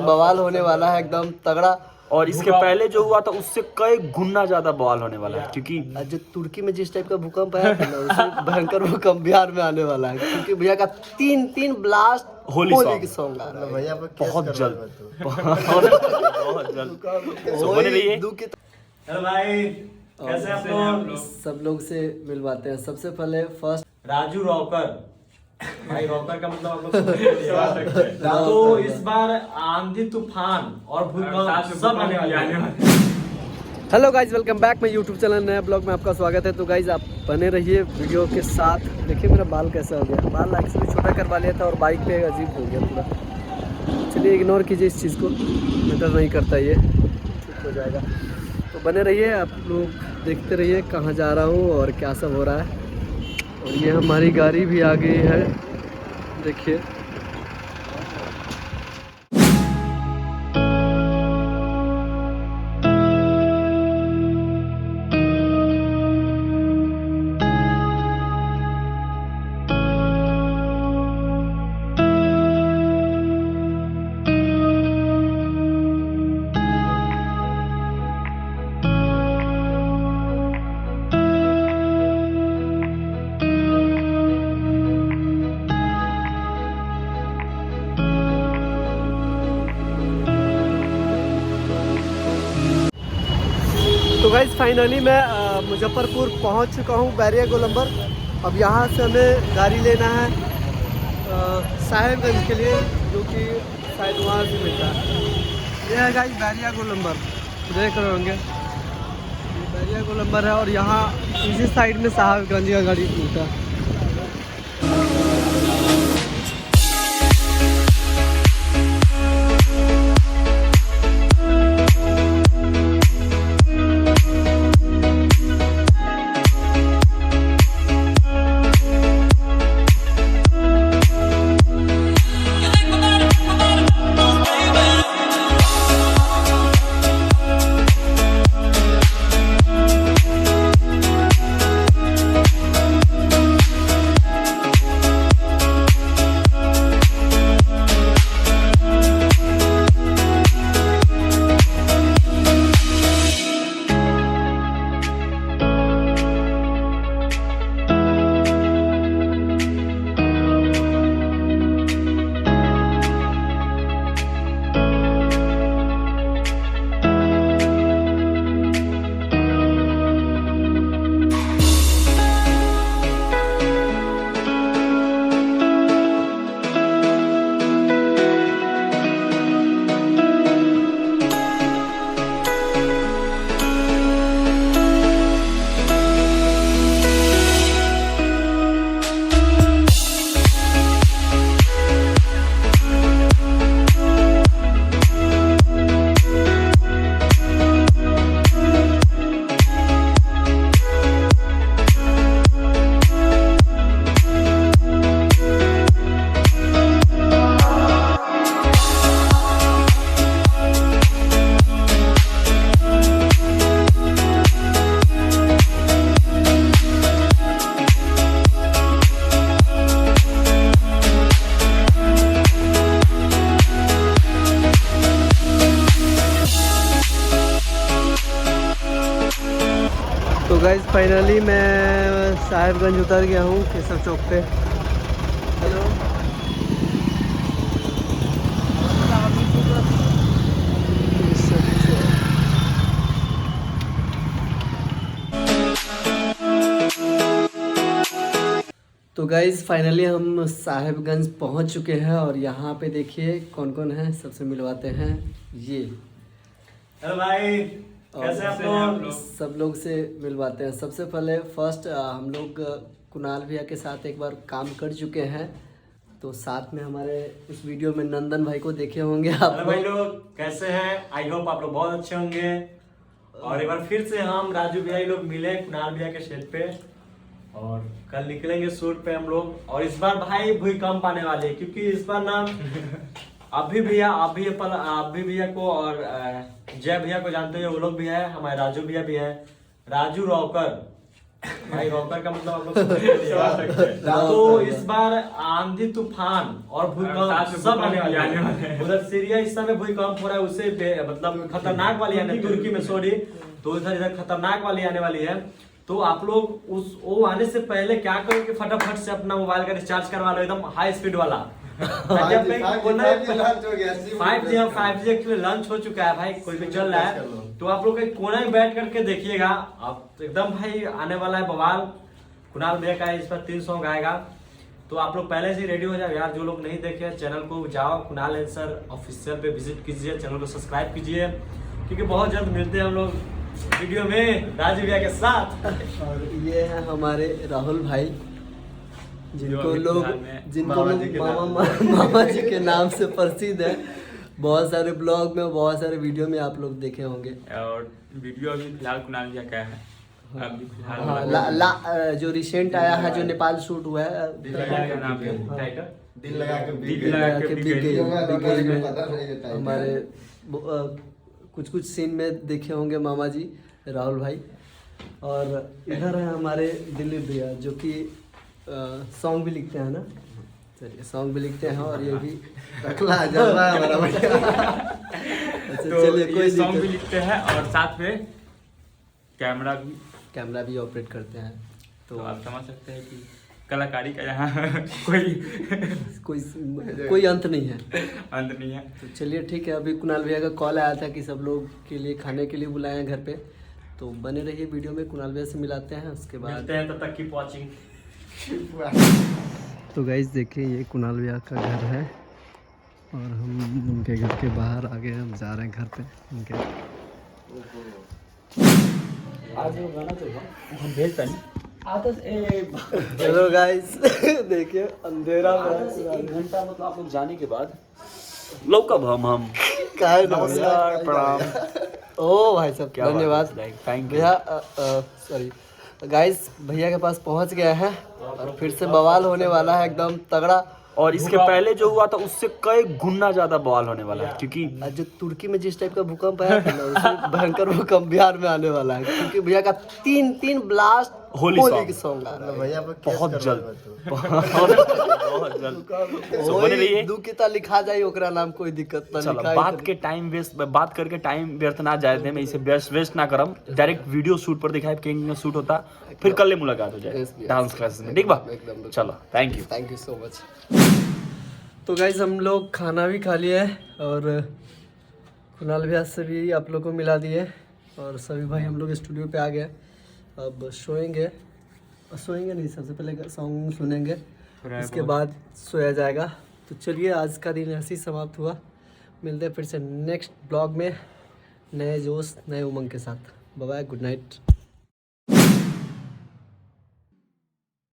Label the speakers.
Speaker 1: बवाल होने वाला है एकदम तगड़ा।
Speaker 2: और इसके पहले जो हुआ था उससे कई गुना ज्यादा बवाल होने वाला है, क्योंकि
Speaker 1: जो तुर्की में जिस टाइप का भूकंप आया था ना, उससे भयंकर भूकंप बिहार में आने वाला है, क्योंकि भैया का तीन ब्लास्ट
Speaker 2: होली
Speaker 1: की सॉन्ग आ रहा है
Speaker 3: भैया पर
Speaker 2: बहुत जल्द बहुत जल्द। तो बने रहिए।
Speaker 4: हेलो भाई, कैसे आप लोग?
Speaker 1: सब लोग से मिलवाते हैं। सबसे पहले फर्स्ट
Speaker 4: राजू रॉकर। भाई रॉकर का मतलब आप लोग समझ सकते हैं। तो इस बार आंधी तूफान और भूकंप सब आने वाले हैं।
Speaker 1: Hello guys, welcome back my YouTube channel. नया ब्लॉग में आपका स्वागत है। तो गाइज आप बने रहिए वीडियो के साथ। देखिए मेरा बाल कैसा हो गया। बाल एक्चुअली छोटा करवा लिया था और बाइक पे अजीब हो गया पूरा। चलिए इग्नोर कीजिए इस चीज़ को, मैटर नहीं करता, ये ठीक हो जाएगा। तो बने रहिए, आप लोग देखते रहिए कहाँ जा रहा हूँ और क्या सब हो रहा है। और ये हमारी गाड़ी भी आ गई है, देखिए। तो गाइज फाइनली मैं मुजफ्फरपुर पहुंच चुका हूं, बैरिया गोलंबर। अब यहां से हमें गाड़ी लेना है साहेबगंज के लिए, जो कि शायद वहां से मिलता है। ये है गाइज बैरिया गोलंबर, देख रहे होंगे ये बैरिया गोलंबर है। और यहाँ इसी साइड में साहेबगंज का गाड़ी मिलता है। तो गाइज फाइनली मैं साहेबगंज उतर गया हूँ, केशव चौक पे। हेलो, तो गाइज फाइनली हम साहेबगंज पहुँच चुके हैं। और यहाँ पे देखिए कौन कौन है, सबसे मिलवाते हैं। ये
Speaker 4: हेलो भाई, कैसे आप लोग?
Speaker 1: सब लोग से मिलवाते हैं। सबसे पहले फर्स्ट हम लोग कुणाल भैया के साथ एक बार काम कर चुके हैं, तो साथ में हमारे इस वीडियो में नंदन भाई को देखे होंगे आप।
Speaker 4: हेलो भाई लोग, कैसे हैं? आई होप आप लोग बहुत अच्छे होंगे। और एक बार फिर से हम राजू भैया लोग मिले कुणाल भैया के शेड पे, और कल निकलेंगे शूट पे हम लोग। और इस बार भाई भूकंप आने वाले हैं, क्योंकि इस बार ना अभी भैया को और जय भैया को जानते हैं, वो लोग भी है, हमारे राजू भैया भी है। राजू रॉकर भाई रॉकर का मतलब आप लोग समझ लीजिएगा। तो इस बार आंधी तूफान और भूकंप सब आने वाले हैं। उधर सीरिया इस समय भूकंप हो रहा है, उससे मतलब खतरनाक वाली आने, तुर्की में सॉरी, तो इधर खतरनाक वाली आने वाली है। तो आप लोग वो आने से पहले क्या करो कि फटाफट से अपना मोबाइल का रिचार्ज करवा लो, एकदम हाई स्पीड वाला। 5G एक्चुअली लॉन्च हो चुका है भाई, कोई भी चल रहा है। तो आप लोग एक कोना में बैठ करके देखिएगा, आप एकदम भाई आने वाला है बवाल। कुणाल भैया का इस पर 3 सॉन्ग आएगा, तो आप लोग पहले से रेडी हो जाओ यार। जो लोग नहीं देखे चैनल को जाओ, कुणाल आंसर ऑफिशियल पे विजिट कीजिए, चैनल को सब्सक्राइब कीजिए, क्योंकि बहुत जल्द मिलते हैं हम लोग वीडियो में राजू भैया के साथ।
Speaker 1: और ये है हमारे राहुल भाई, जिनको लोग मामा जी के नाम से प्रसिद्ध है। बहुत सारे ब्लॉग में, बहुत सारे वीडियो में आप लोग देखे होंगे।
Speaker 3: और वीडियो अभी फिलहाल कुणाल भैया का है। अभी फिलहाल
Speaker 1: हाँ, जो रिसेंट आया है, जो नेपाल शूट हुआ है,
Speaker 3: दिल लगा के नाम है।
Speaker 4: दिल लगा के
Speaker 3: दिल लगा के
Speaker 1: बिक गई में हमारे कुछ सीन में देखे होंगे मामा जी राहुल भाई। और इधर है हमारे दिलीप भैया, जो कि सॉन्ग भी लिखते हैं ना। चलिए, सॉन्ग भी लिखते हैं और ये भी रखला जलवा है हमारा भैया। अच्छा,
Speaker 3: तो
Speaker 1: चलिए, कोई
Speaker 3: सॉन्ग भी लिखते हैं और साथ में कैमरा भी
Speaker 1: ऑपरेट करते हैं।
Speaker 3: तो आप समझ सकते हैं कि कलाकारी का यहाँ कोई
Speaker 1: अंत नहीं है।
Speaker 3: अंत नहीं है।
Speaker 1: तो चलिए ठीक है, अभी कुणाल भैया का कॉल आया था कि सब लोग के लिए खाने के लिए बुलाए हैं घर पे। तो बने रहिए वीडियो में, कुणाल भैया से मिलाते हैं, उसके बाद
Speaker 4: मिलते हैं, तब तक कीप वॉचिंग।
Speaker 1: तो गाइस देखिए, ये कुणाल भैया का घर है और हम उनके घर के बाहर आ गए, हम जा रहे हैं घर पे उनके।
Speaker 2: आज वो गाना तो हम भेजता नहीं।
Speaker 1: हेलो गाइस, देखिए अंधेरा में
Speaker 2: घंटा मतलब आप लोग जाने के बाद लौकब हम
Speaker 1: काय
Speaker 2: नमस्कार, प्रणाम।
Speaker 1: ओ भाई साहब,
Speaker 2: क्या
Speaker 1: धन्यवाद
Speaker 2: थैंक यू
Speaker 1: भैया। सॉरी गाइस, भैया के पास पहुंच गया है और फिर से बवाल होने वाला है एकदम तगड़ा।
Speaker 2: और इसके पहले जो हुआ था उससे कई गुना ज्यादा बवाल होने वाला है, क्योंकि
Speaker 1: जो तुर्की में जिस टाइप का भूकंप आया था ना, उससे भयंकर भूकंप बिहार में आने वाला है, क्योंकि भैया का तीन ब्लास्ट
Speaker 2: होली
Speaker 1: के सॉन्ग आ रहा है भैया।
Speaker 2: बहुत जल्द बहुत जल्द। So, बने रहिए।
Speaker 1: दू किता लिखा जाए ओकरा नाम, कोई दिक्कत ना।
Speaker 2: चलो, बात करके टाइम व्यर्थ ना जाए दे, मैं इसे वेस्ट ना करम, डायरेक्ट वीडियो शूट पर दिखाए किंग में शूट होता, फिर कल मुलाकात हो जाए डांस क्लासेस में, ठीक बा? चलो, थैंक यू
Speaker 1: सो मच। तो गाइस, हम लोग खाना भी खा लिए और कुणाल भैया से भी आप लोग को मिला दिए और सभी भाई हम लोग स्टूडियो पे आ गए। अब सोएंगे नहीं, सबसे पहले सॉन्ग सुनेंगे, उसके बाद सोया जाएगा। तो चलिए, आज का दिन ऐसे ही समाप्त हुआ। मिलते हैं फिर से नेक्स्ट ब्लॉग में, नए जोश नए उमंग के साथ। Bye bye, good night.